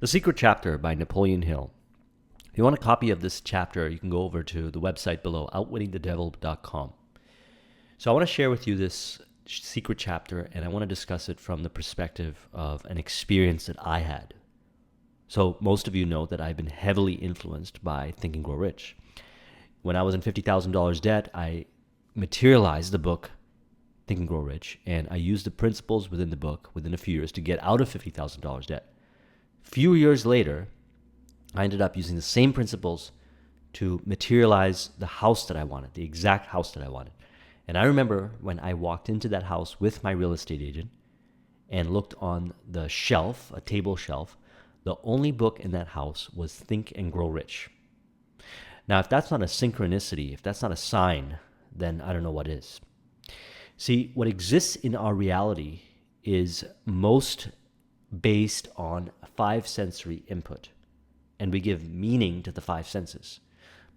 The Secret Chapter by Napoleon Hill. If you want a copy of this chapter, you can go over to the website below, outwittingthedevil.com. So I want to share with you this secret chapter, and I want to discuss it from the perspective of an experience that I had. So most of you know that I've been heavily influenced by Think and Grow Rich. When I was in $50,000 debt, I materialized the book Think and Grow Rich, and I used the principles within the book within a few years to get out of $50,000 debt. Few years later, I ended up using the same principles to materialize the house that I wanted, the exact house that I wanted. And I remember when I walked into that house with my real estate agent and looked on the shelf, a table shelf, the only book in that house was Think and Grow Rich. Now, if that's not a synchronicity, if that's not a sign, then I don't know what is. See, what exists in our reality is most based on five sensory input, and we give meaning to the five senses.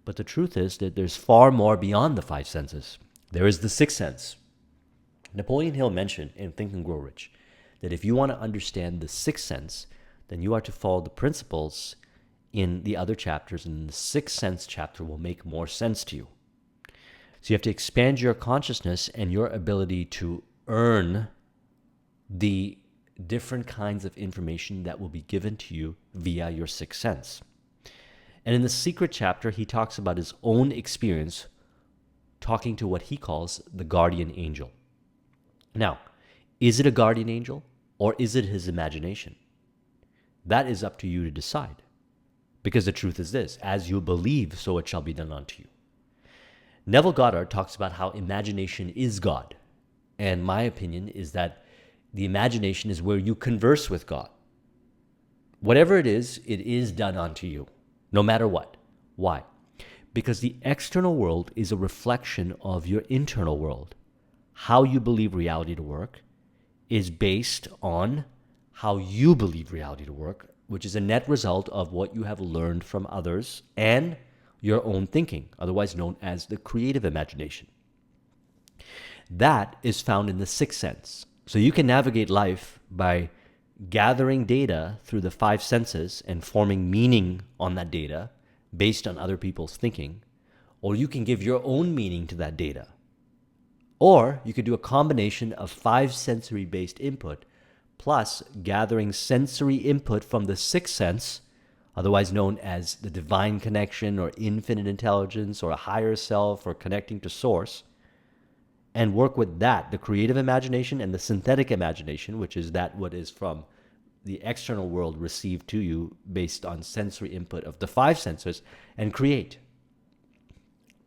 But the truth is that there's far more beyond the five senses. There is the sixth sense. Napoleon Hill mentioned in Think and Grow Rich that if you want to understand the sixth sense, then you are to follow the principles in the other chapters, and the sixth sense chapter will make more sense to you. So you have to expand your consciousness and your ability to earn the different kinds of information that will be given to you via your sixth sense. And in the secret chapter, he talks about his own experience talking to what he calls the guardian angel. Now, is it a guardian angel or is it his imagination? That is up to you to decide. Because the truth is this: as you believe, so it shall be done unto you. Neville Goddard talks about how imagination is God. And my opinion is that the imagination is where you converse with God. Whatever it is done unto you, no matter what. Why? Because the external world is a reflection of your internal world. How you believe reality to work is based on how you believe reality to work, which is a net result of what you have learned from others and your own thinking, otherwise known as the creative imagination. That is found in the sixth sense. So you can navigate life by gathering data through the five senses and forming meaning on that data based on other people's thinking, or you can give your own meaning to that data. Or you could do a combination of five sensory-based input plus gathering sensory input from the sixth sense, otherwise known as the divine connection or infinite intelligence or a higher self or connecting to source, and work with that, the creative imagination and the synthetic imagination, which is that what is from the external world received to you based on sensory input of the five senses, and create.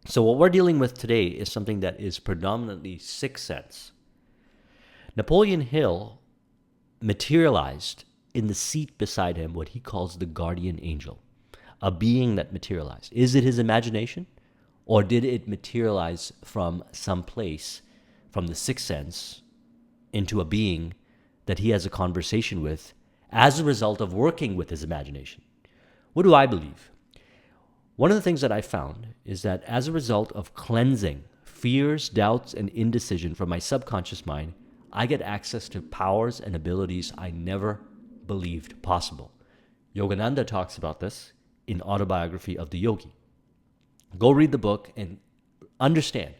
So what we're dealing with today is something that is predominantly sixth sense. Napoleon Hill materialized in the seat beside him what he calls the guardian angel, a being that materialized. Is it his imagination? Or did it materialize from some place, from the sixth sense, into a being that he has a conversation with as a result of working with his imagination? What do I believe? One of the things that I found is that as a result of cleansing fears, doubts, and indecision from my subconscious mind, I get access to powers and abilities I never believed possible. Yogananda talks about this in Autobiography of the Yogi. Go read the book and understand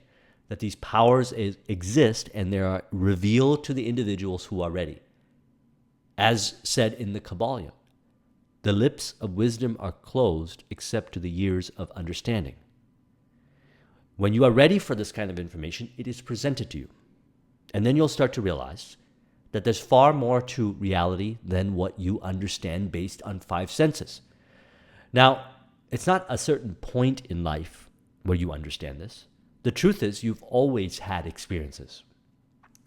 that these powers exist and they are revealed to the individuals who are ready. As said in the Kabbalah, the lips of wisdom are closed except to the ears of understanding. When you are ready for this kind of information, it is presented to you. And then you'll start to realize that there's far more to reality than what you understand based on five senses. Now, it's not a certain point in life where you understand this. The truth is you've always had experiences.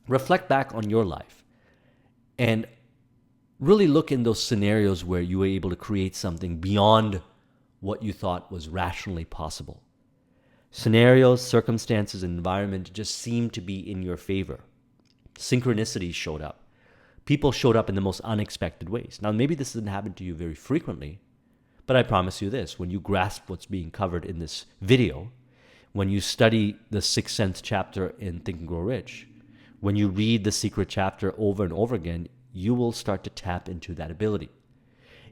Reflect back on your life and really look in those scenarios where you were able to create something beyond what you thought was rationally possible. Scenarios, circumstances, and environment just seemed to be in your favor. Synchronicities showed up. People showed up in the most unexpected ways. Now, maybe this doesn't happen to you very frequently, but I promise you this: when you grasp what's being covered in this video, when you study the sixth sense chapter in Think and Grow Rich, when you read the secret chapter over and over again, you will start to tap into that ability.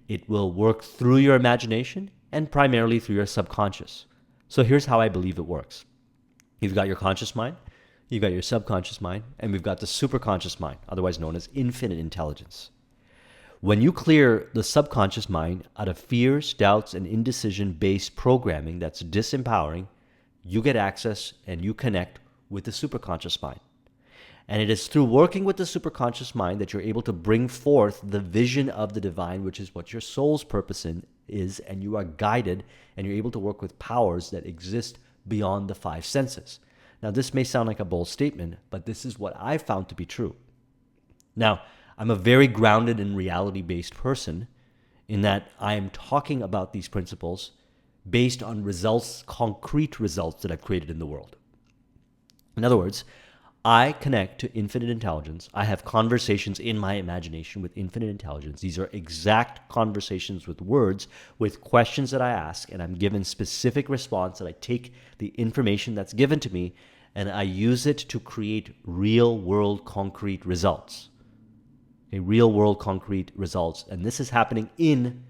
It will work through your imagination and primarily through your subconscious. So here's how I believe it works. You've got your conscious mind, you've got your subconscious mind, and we've got the superconscious mind, otherwise known as infinite intelligence. When you clear the subconscious mind out of fears, doubts, and indecision-based programming that's disempowering, you get access and you connect with the superconscious mind. And it is through working with the superconscious mind that you're able to bring forth the vision of the divine, which is what your soul's purpose is, and you are guided and you're able to work with powers that exist beyond the five senses. Now, this may sound like a bold statement, but this is what I found to be true. Now, I'm a very grounded and reality-based person in that I am talking about these principles based on results, concrete results that I've created in the world. In other words, I connect to infinite intelligence. I have conversations in my imagination with infinite intelligence. These are exact conversations with words, with questions that I ask, and I'm given specific response, that I take the information that's given to me and I use it to create real-world concrete results. Real-world concrete results. And this is happening in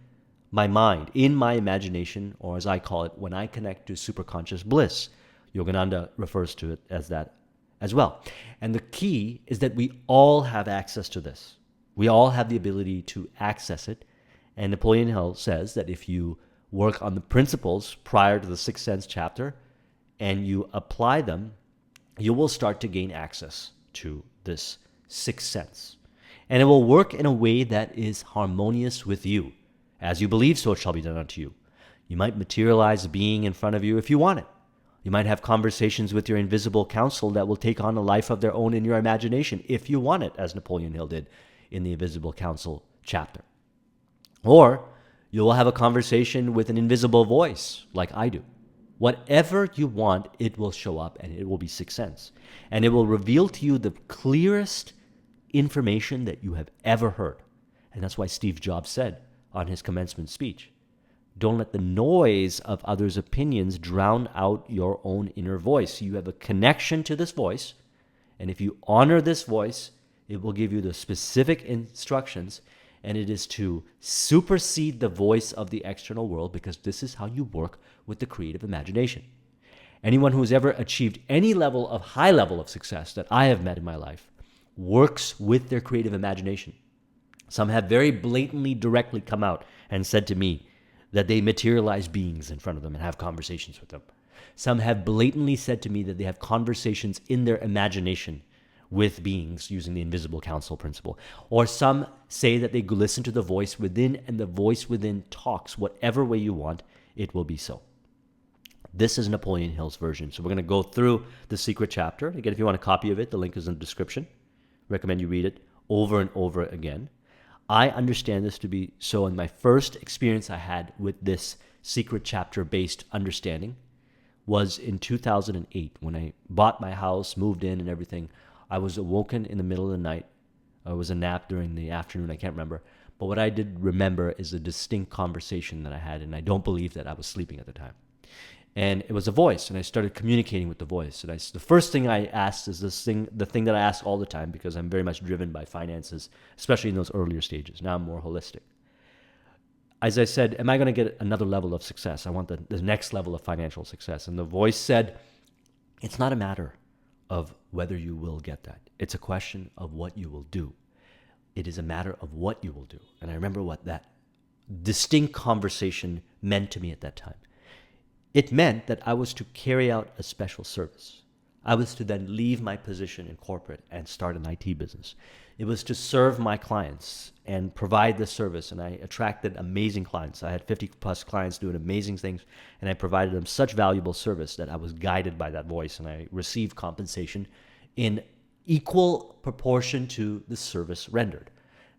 my mind, in my imagination, or as I call it, when I connect to superconscious bliss. Yogananda refers to it as that as well. And the key is that we all have access to this. We all have the ability to access it. And Napoleon Hill says that if you work on the principles prior to the Sixth Sense chapter and you apply them, you will start to gain access to this sixth sense. And it will work in a way that is harmonious with you. As you believe, so it shall be done unto you. You might materialize a being in front of you if you want it. You might have conversations with your invisible counsel that will take on a life of their own in your imagination if you want it, as Napoleon Hill did in the Invisible Counsel chapter. Or you will have a conversation with an invisible voice like I do. Whatever you want, it will show up and it will be sixth sense. And it will reveal to you the clearest information that you have ever heard. And that's why Steve Jobs said on his commencement speech, don't let the noise of others' opinions drown out your own inner voice. You have a connection to this voice, and if you honor this voice, it will give you the specific instructions, and it is to supersede the voice of the external world, because this is how you work with the creative imagination. Anyone who's ever achieved any level of high level of success that I have met in my life works with their creative imagination. Some have very blatantly, directly come out and said to me that they materialize beings in front of them and have conversations with them. Some have blatantly said to me that they have conversations in their imagination with beings using the invisible counsel principle. Or some say that they listen to the voice within, and the voice within talks whatever way you want, it will be so. This is Napoleon Hill's version. So we're going to go through the secret chapter. Again, if you want a copy of it, the link is in the description. Recommend you read it over and over again. I understand this to be so, and my first experience I had with this secret chapter-based understanding was in 2008 when I bought my house, moved in and everything. I was awoken in the middle of the night. It was a nap during the afternoon, I can't remember. But what I did remember is a distinct conversation that I had, and I don't believe that I was sleeping at the time. And it was a voice, and I started communicating with the voice. And the first thing I asked is the thing that I ask all the time, because I'm very much driven by finances, especially in those earlier stages. Now I'm more holistic. As I said, am I going to get another level of success? I want the next level of financial success. And the voice said, it's not a matter of whether you will get that. It's a question of what you will do. It is a matter of what you will do. And I remember what that distinct conversation meant to me at that time. It meant that I was to carry out a special service. I was to then leave my position in corporate and start an IT business. It was to serve my clients and provide the service, and I attracted amazing clients. I had 50 plus clients doing amazing things, and I provided them such valuable service that I was guided by that voice, and I received compensation in equal proportion to the service rendered.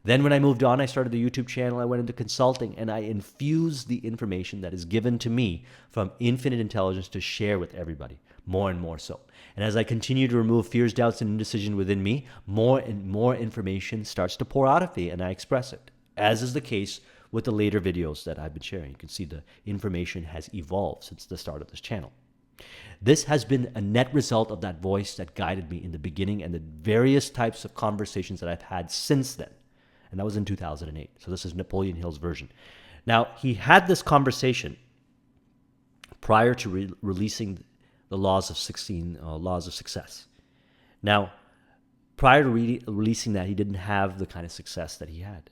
Then when I moved on, I started the YouTube channel, I went into consulting, and I infused the information that is given to me from infinite intelligence to share with everybody, more and more so. And as I continue to remove fears, doubts, and indecision within me, more and more information starts to pour out of me, and I express it, as is the case with the later videos that I've been sharing. You can see the information has evolved since the start of this channel. This has been a net result of that voice that guided me in the beginning and the various types of conversations that I've had since then. And that was in 2008. So this is Napoleon Hill's version. Now, he had this conversation prior to releasing the Laws of Success. Now, prior to releasing that, he didn't have the kind of success that he had.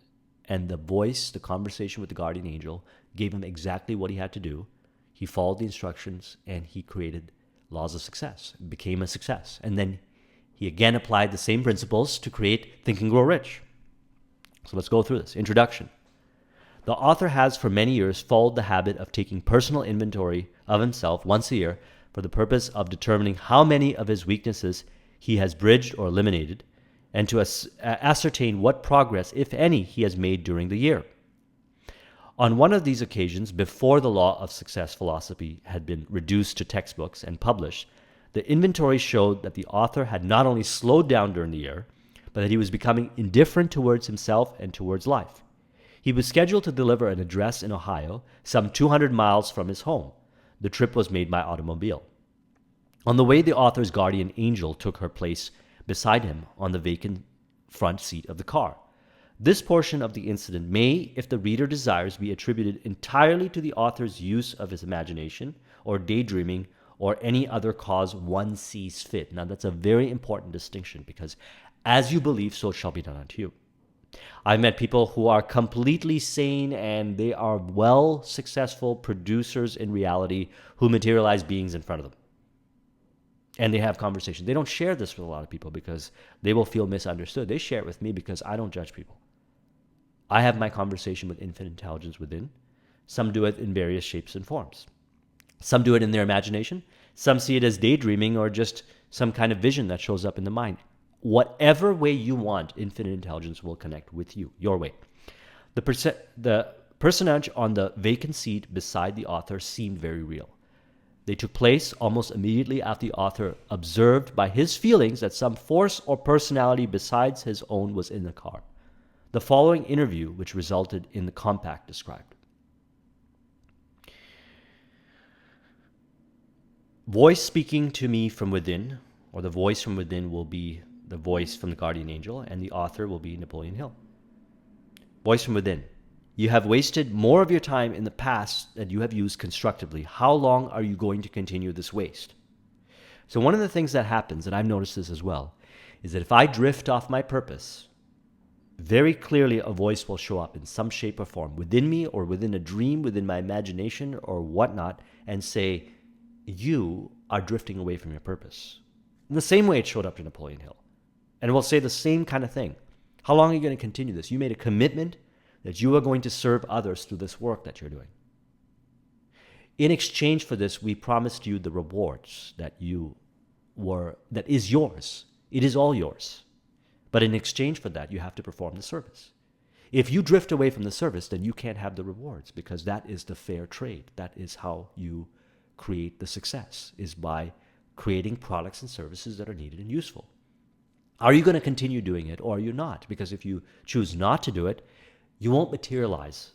And the conversation with the guardian angel gave him exactly what he had to do. He followed the instructions and he created Laws of Success. It became a success. And then he again applied the same principles to create Think and Grow Rich. So let's go through this. Introduction. The author has for many years followed the habit of taking personal inventory of himself once a year for the purpose of determining how many of his weaknesses he has bridged or eliminated, and to ascertain what progress, if any, he has made during the year. On one of these occasions, before the Law of Success philosophy had been reduced to textbooks and published, the inventory showed that the author had not only slowed down during the year, but that he was becoming indifferent towards himself and towards life. He was scheduled to deliver an address in Ohio, some 200 miles from his home. The trip was made by automobile. On the way, the author's guardian angel took her place beside him on the vacant front seat of the car. This portion of the incident may, if the reader desires, be attributed entirely to the author's use of his imagination or daydreaming or any other cause one sees fit. Now, that's a very important distinction because as you believe, so shall be done unto you. I've met people who are completely sane and they are well successful producers in reality who materialize beings in front of them. And they have conversations. They don't share this with a lot of people because they will feel misunderstood. They share it with me because I don't judge people. I have my conversation with infinite intelligence within. Some do it in various shapes and forms. Some do it in their imagination. Some see it as daydreaming or just some kind of vision that shows up in the mind. Whatever way you want, infinite intelligence will connect with you, your way. The personage on the vacant seat beside the author seemed very real. They took place almost immediately after the author observed by his feelings that some force or personality besides his own was in the car. The following interview, which resulted in the compact described. Voice speaking to me from within, or the voice from within will be the voice from the guardian angel, and the author will be Napoleon Hill. Voice from within. You have wasted more of your time in the past than you have used constructively. How long are you going to continue this waste? So one of the things that happens, and I've noticed this as well, is that if I drift off my purpose, very clearly a voice will show up in some shape or form within me or within a dream, within my imagination or whatnot, and say, you are drifting away from your purpose. In the same way it showed up to Napoleon Hill. And it will say the same kind of thing. How long are you going to continue this? You made a commitment that you are going to serve others through this work that you're doing. In exchange for this, we promised you the rewards that is yours. It is all yours. But in exchange for that, you have to perform the service. If you drift away from the service, then you can't have the rewards because that is the fair trade. That is how you create the success, is by creating products and services that are needed and useful. Are you going to continue doing it or are you not? Because if you choose not to do it, you won't materialize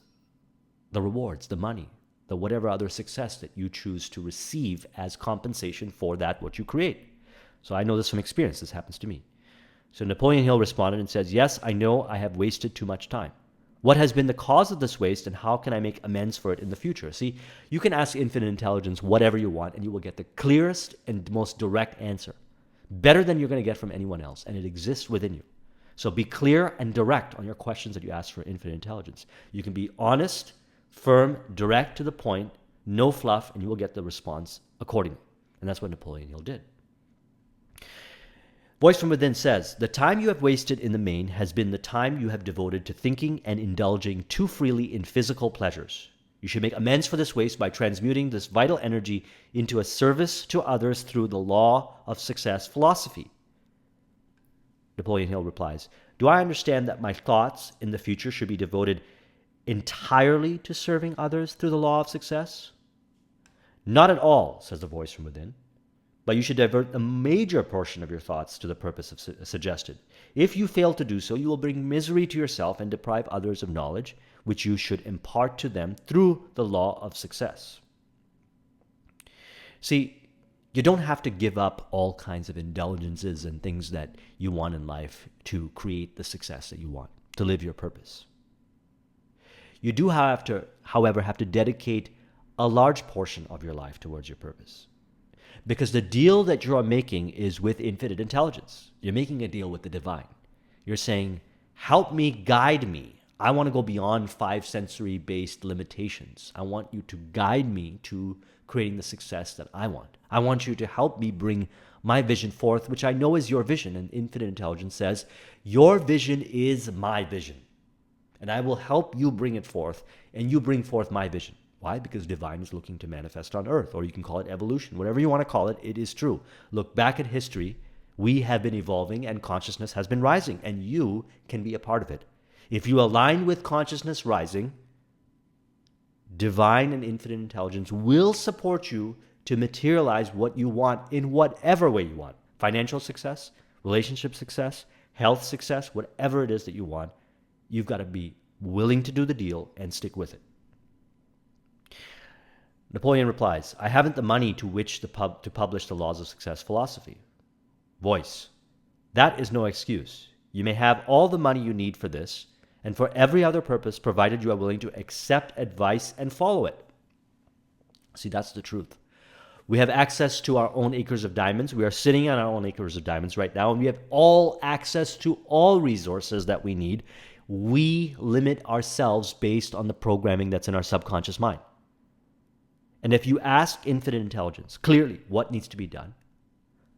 the rewards, the money, the whatever other success that you choose to receive as compensation for that what you create. So I know this from experience. This happens to me. So Napoleon Hill responded and says, yes, I know I have wasted too much time. What has been the cause of this waste and how can I make amends for it in the future? See, you can ask infinite intelligence whatever you want and you will get the clearest and most direct answer. Better than you're going to get from anyone else, and it exists within you. So be clear and direct on your questions that you ask for infinite intelligence. You can be honest, firm, direct to the point, no fluff, and you will get the response accordingly. And that's what Napoleon Hill did. Voice from within says, the time you have wasted in the main has been the time you have devoted to thinking and indulging too freely in physical pleasures. You should make amends for this waste by transmuting this vital energy into a service to others through the Law of Success philosophy. Napoleon Hill replies, do I understand that my thoughts in the future should be devoted entirely to serving others through the Law of Success? Not at all, says the voice from within. But you should divert a major portion of your thoughts to the purpose suggested. If you fail to do so, you will bring misery to yourself and deprive others of knowledge, which you should impart to them through the Law of Success. See, you don't have to give up all kinds of indulgences and things that you want in life to create the success that you want. to live your purpose. You do however, have to dedicate a large portion of your life towards your purpose. Because the deal that you are making is with infinite intelligence. You're making a deal with the divine. You're saying, help me, guide me. I want to go beyond 5 sensory-based limitations. I want you to guide me to creating the success that I want. I want you to help me bring my vision forth, which I know is your vision. And infinite intelligence says, your vision is my vision. And I will help you bring it forth, and you bring forth my vision. Why? Because divine is looking to manifest on earth, or you can call it evolution. Whatever you want to call it, it is true. Look back at history. We have been evolving, and consciousness has been rising, and you can be a part of it. If you align with consciousness rising, divine and infinite intelligence will support you to materialize what you want in whatever way you want. Financial success, relationship success, health success, whatever it is that you want, you've got to be willing to do the deal and stick with it. Napoleon replies, I haven't the money to which to publish the laws of success philosophy. Voice, that is no excuse. You may have all the money you need for this and for every other purpose, provided you are willing to accept advice and follow it. See, that's the truth. We have access to our own acres of diamonds. We are sitting on our own acres of diamonds right now, and we have all access to all resources that we need. We limit ourselves based on the programming that's in our subconscious mind. And if you ask infinite intelligence clearly what needs to be done,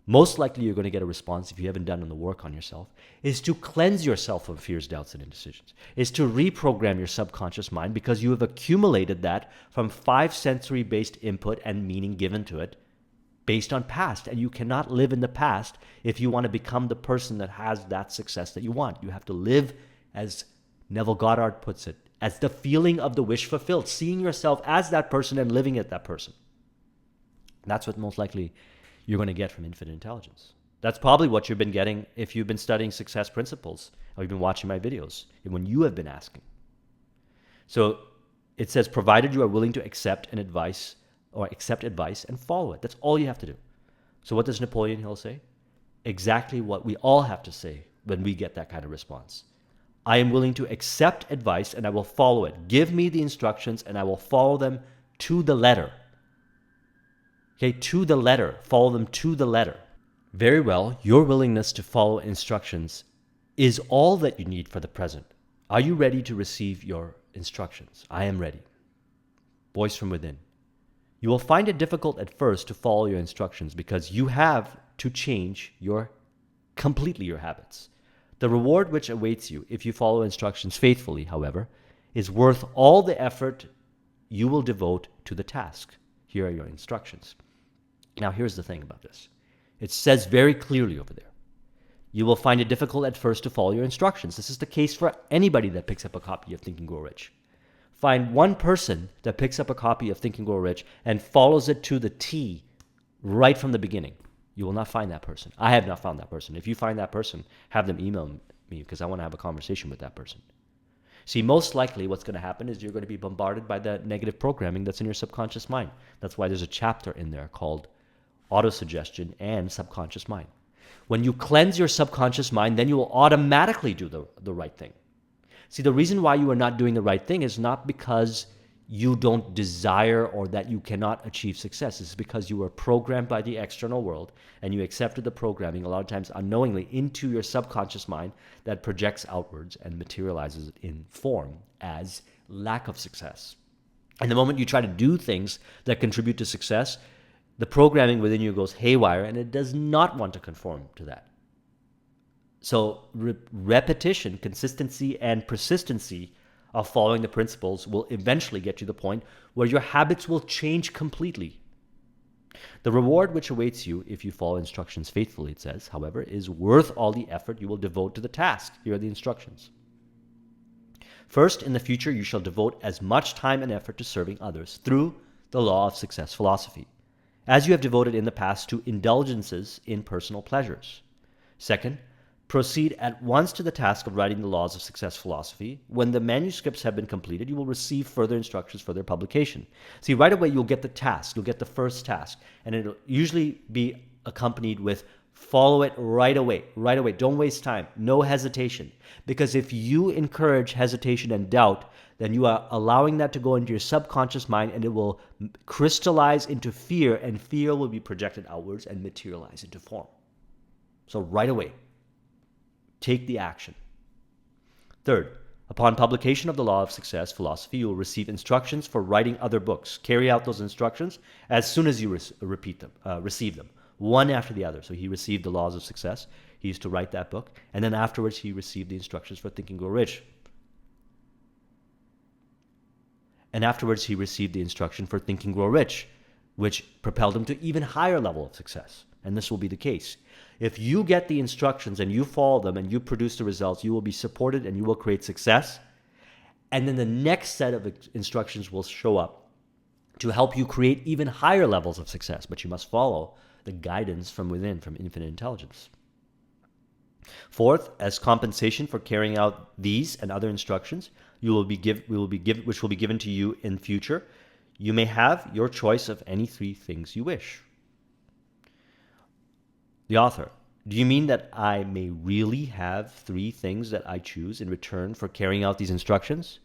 most likely you're going to get a response, if you haven't done the work on yourself, is to cleanse yourself of fears, doubts, and indecisions, is to reprogram your subconscious mind, because you have accumulated that from 5 sensory-based input and meaning given to it based on past. And you cannot live in the past if you want to become the person that has that success that you want. You have to live, as Neville Goddard puts it, as the feeling of the wish fulfilled, seeing yourself as that person and living as that person. That's what most likely you're going to get from infinite intelligence. That's probably what you've been getting if you've been studying success principles or you've been watching my videos and when you have been asking. So it says, provided you are willing to accept advice and follow it. That's all you have to do. So what does Napoleon Hill say? Exactly what we all have to say when we get that kind of response. I am willing to accept advice and I will follow it. Give me the instructions and I will follow them to the letter. Okay, to the letter. Follow them to the letter. Very well, your willingness to follow instructions is all that you need for the present. Are you ready to receive your instructions? I am ready. Voice from within. You will find it difficult at first to follow your instructions because you have to change completely your habits. The reward which awaits you if you follow instructions faithfully, however, is worth all the effort you will devote to the task. Here are your instructions. Now, here's the thing about this. It says very clearly over there, you will find it difficult at first to follow your instructions. This is the case for anybody that picks up a copy of Think and Grow Rich. Find one person that picks up a copy of Think and Grow Rich and follows it to the T right from the beginning. You will not find that person. I have not found that person. If you find that person, have them email me because I want to have a conversation with that person. See, most likely what's going to happen is you're going to be bombarded by that negative programming that's in your subconscious mind. That's why there's a chapter in there called Autosuggestion and Subconscious Mind. When you cleanse your subconscious mind, then you will automatically do the right thing. See, the reason why you are not doing the right thing is not because you don't desire or that you cannot achieve success. It's because you were programmed by the external world and you accepted the programming, a lot of times unknowingly, into your subconscious mind that projects outwards and materializes it in form as lack of success. And the moment you try to do things that contribute to success, the programming within you goes haywire and it does not want to conform to that. So repetition, consistency, and persistency of following the principles will eventually get you to the point where your habits will change completely. The reward which awaits you if you follow instructions faithfully, it says, however, is worth all the effort you will devote to the task. Here are the instructions. First, in the future, you shall devote as much time and effort to serving others through the law of success philosophy, as you have devoted in the past to indulgences in personal pleasures. Second, proceed at once to the task of writing the laws of success philosophy. When the manuscripts have been completed, you will receive further instructions for their publication. See, right away, you'll get the task. You'll get the first task, and it'll usually be accompanied with Follow it right away, right away. Don't waste time. No hesitation. Because if you encourage hesitation and doubt, then you are allowing that to go into your subconscious mind and it will crystallize into fear, and fear will be projected outwards and materialize into form. So right away, take the action. Third, upon publication of the Law of Success philosophy, you will receive instructions for writing other books. Carry out those instructions as soon as you receive them, one after the other. So he received the Laws of Success. He used to write that book. And then afterwards, he received the instructions for Think and Grow Rich. And afterwards, he received the instruction for Think and Grow Rich, which propelled him to even higher level of success. And this will be the case. If you get the instructions and you follow them and you produce the results, you will be supported and you will create success. And then the next set of instructions will show up to help you create even higher levels of success. But you must follow the guidance from within, from infinite intelligence. Fourth, as compensation for carrying out these and other instructions, which will be given to you in future, you may have your choice of any three things you wish. The author: do you mean that I may really have three things that I choose in return for carrying out these instructions?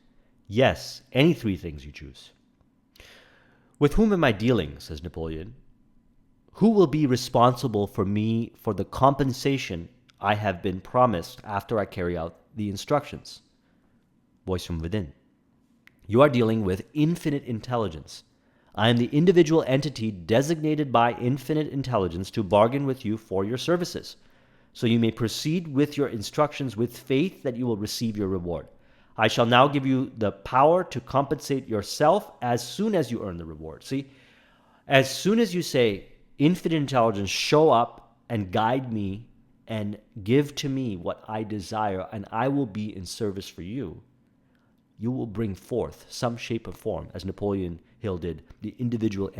Yes, any three things you choose. With whom am I dealing, says Napoleon? Who will be responsible for me for the compensation I have been promised after I carry out the instructions? Voice from within: you are dealing with infinite intelligence. I am the individual entity designated by infinite intelligence to bargain with you for your services. So you may proceed with your instructions with faith that you will receive your reward. I shall now give you the power to compensate yourself as soon as you earn the reward. See, as soon as you say, infinite intelligence, show up and guide me and give to me what I desire, and I will be in service for you, you will bring forth some shape or form, as Napoleon Hill did, the individual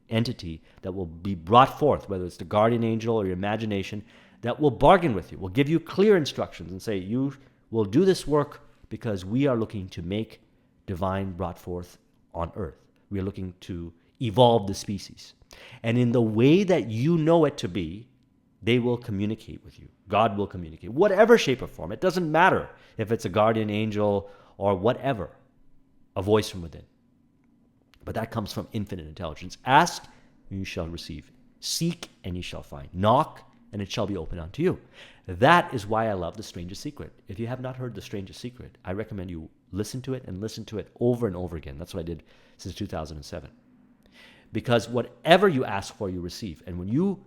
entity that will be brought forth, whether it's the guardian angel or your imagination, that will bargain with you, will give you clear instructions and say, you will do this work because we are looking to make divine brought forth on earth. We are looking to evolve the species. And in the way that you know it to be, they will communicate with you. God will communicate, whatever shape or form. It doesn't matter if it's a guardian angel or whatever, a voice from within. But that comes from infinite intelligence. Ask, and you shall receive. Seek, and you shall find. Knock, and it shall be opened unto you. That is why I love The Strangest Secret. If you have not heard The Strangest Secret, I recommend you listen to it and listen to it over and over again. That's what I did since 2007. Because whatever you ask for, you receive. And when you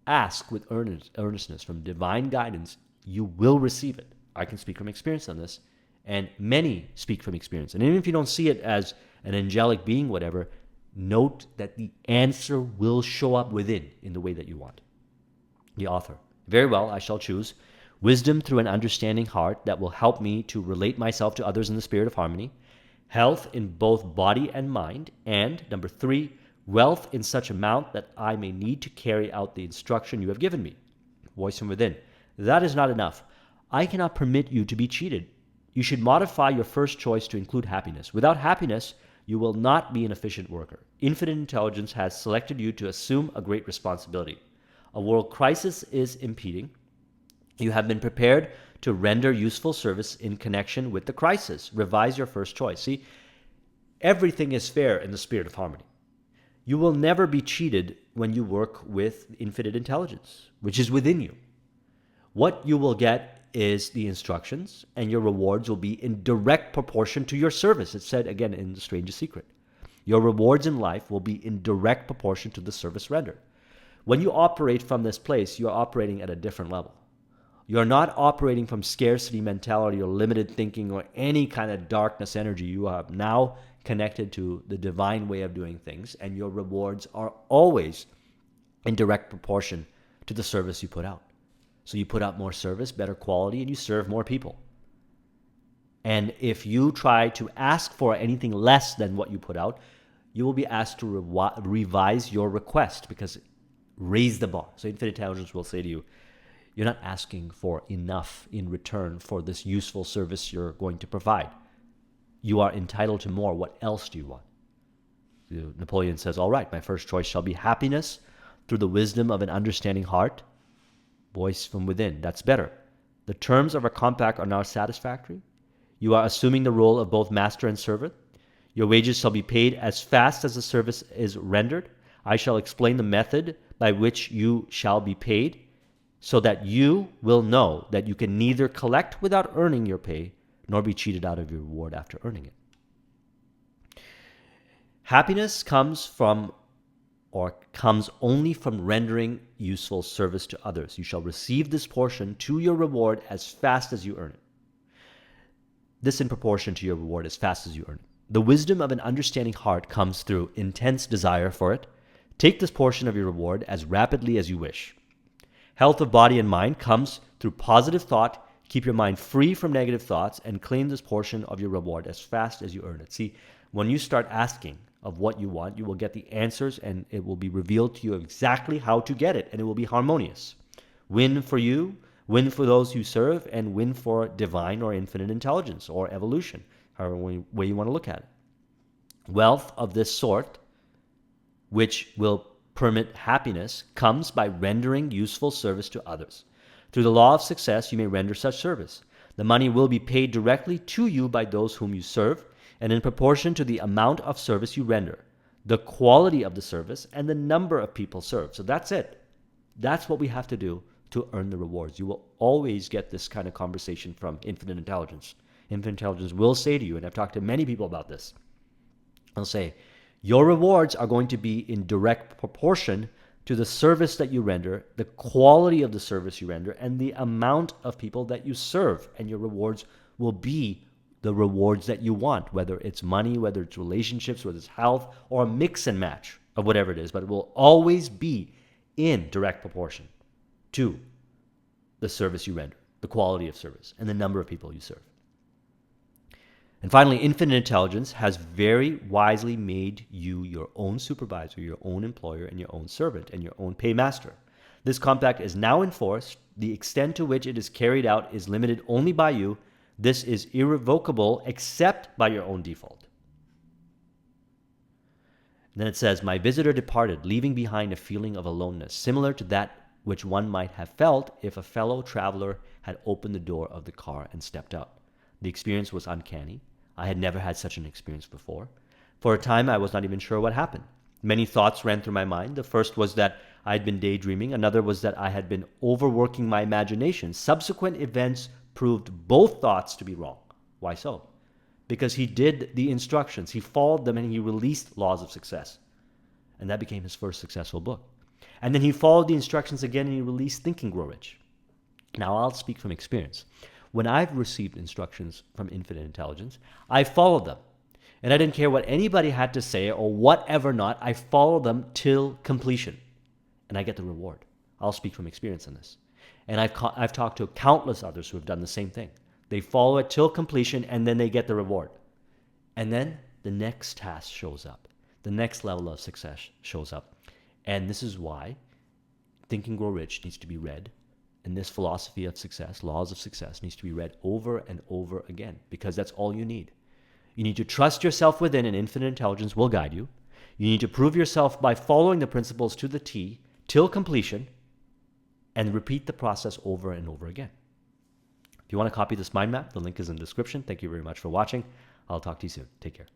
ask with earnestness from divine guidance, you will receive it. I can speak from experience on this, and many speak from experience. And even if you don't see it as an angelic being, whatever, note that the answer will show up within in the way that you want. The author: very well, I shall choose wisdom through an understanding heart that will help me to relate myself to others in the spirit of harmony, health in both body and mind, and number 3, wealth in such amount that I may need to carry out the instruction you have given me. Voice from within: that is not enough. I cannot permit you to be cheated. You should modify your first choice to include happiness. Without happiness, you will not be an efficient worker. Infinite intelligence has selected you to assume a great responsibility. A world crisis is impeding. You have been prepared to render useful service in connection with the crisis. Revise your first choice. See, everything is fair in the spirit of harmony. You will never be cheated when you work with infinite intelligence, which is within you. What you will get is the instructions, and your rewards will be in direct proportion to your service. It's said again in The Strangest Secret. Your rewards in life will be in direct proportion to the service rendered. When you operate from this place, you are operating at a different level. You're not operating from scarcity mentality or limited thinking or any kind of darkness energy. You are now connected to the divine way of doing things, and your rewards are always in direct proportion to the service you put out. So you put out more service, better quality, and you serve more people. And if you try to ask for anything less than what you put out, you will be asked to revise your request, because raise the bar. So infinite intelligence will say to you, you're not asking for enough in return for this useful service you're going to provide. You are entitled to more. What else do you want? Napoleon says, all right, my first choice shall be happiness through the wisdom of an understanding heart Voice from within. That's better. The terms of our compact are now satisfactory. You are assuming the role of both master and servant. Your wages shall be paid as fast as the service is rendered. I shall explain the method by which you shall be paid, so that you will know that you can neither collect without earning your pay, nor be cheated out of your reward after earning it. Happiness comes only from rendering useful service to others. You shall receive this portion to your reward as fast as you earn it. This in proportion to your reward as fast as you earn it. The wisdom of an understanding heart comes through intense desire for it. Take this portion of your reward as rapidly as you wish. Health of body and mind comes through positive thought. Keep your mind free from negative thoughts and claim this portion of your reward as fast as you earn it. See, when you start asking of what you want, you will get the answers, and it will be revealed to you exactly how to get it, and it will be harmonious. Win for you, win for those you serve, and win for divine or infinite intelligence or evolution, however way you want to look at it. Wealth of this sort, which will permit happiness, comes by rendering useful service to others. Through the law of success, you may render such service. The money will be paid directly to you by those whom you serve, and in proportion to the amount of service you render, the quality of the service, and the number of people served. So that's it. That's what we have to do to earn the rewards. You will always get this kind of conversation from infinite intelligence. Infinite intelligence will say to you, and I've talked to many people about this, they'll say, your rewards are going to be in direct proportion to the service that you render, the quality of the service you render, and the amount of people that you serve. And your rewards will be the rewards that you want, whether it's money, whether it's relationships, whether it's health, or a mix and match of whatever it is. But it will always be in direct proportion to the service you render, the quality of service, and the number of people you serve. And finally, infinite intelligence has very wisely made you your own supervisor, your own employer, and your own servant, and your own paymaster. This compact is now enforced. The extent to which it is carried out is limited only by you. This is irrevocable except by your own default. And then it says, my visitor departed, leaving behind a feeling of aloneness, similar to that which one might have felt if a fellow traveler had opened the door of the car and stepped out. The experience was uncanny. I had never had such an experience before. For a time, I was not even sure what happened. Many thoughts ran through my mind. The first was that I had been daydreaming. Another was that I had been overworking my imagination. Subsequent events proved both thoughts to be wrong. Why so? Because he did the instructions. He followed them, and he released Laws of Success. And that became his first successful book. And then he followed the instructions again, and he released Think and Grow Rich. Now, I'll speak from experience. When I've received instructions from infinite intelligence, I followed them. And I didn't care what anybody had to say or whatever not. I followed them till completion. And I get the reward. I'll speak from experience on this. And I've talked to countless others who have done the same thing. They follow it till completion, and then they get the reward. And then the next task shows up. The next level of success shows up. And this is why Think and Grow Rich needs to be read. And this philosophy of success, Laws of Success, needs to be read over and over again, because that's all you need. You need to trust yourself within, and infinite intelligence will guide you. You need to prove yourself by following the principles to the T till completion, and repeat the process over and over again. If you want to copy this mind map, the link is in the description. Thank you very much for watching. I'll talk to you soon. Take care.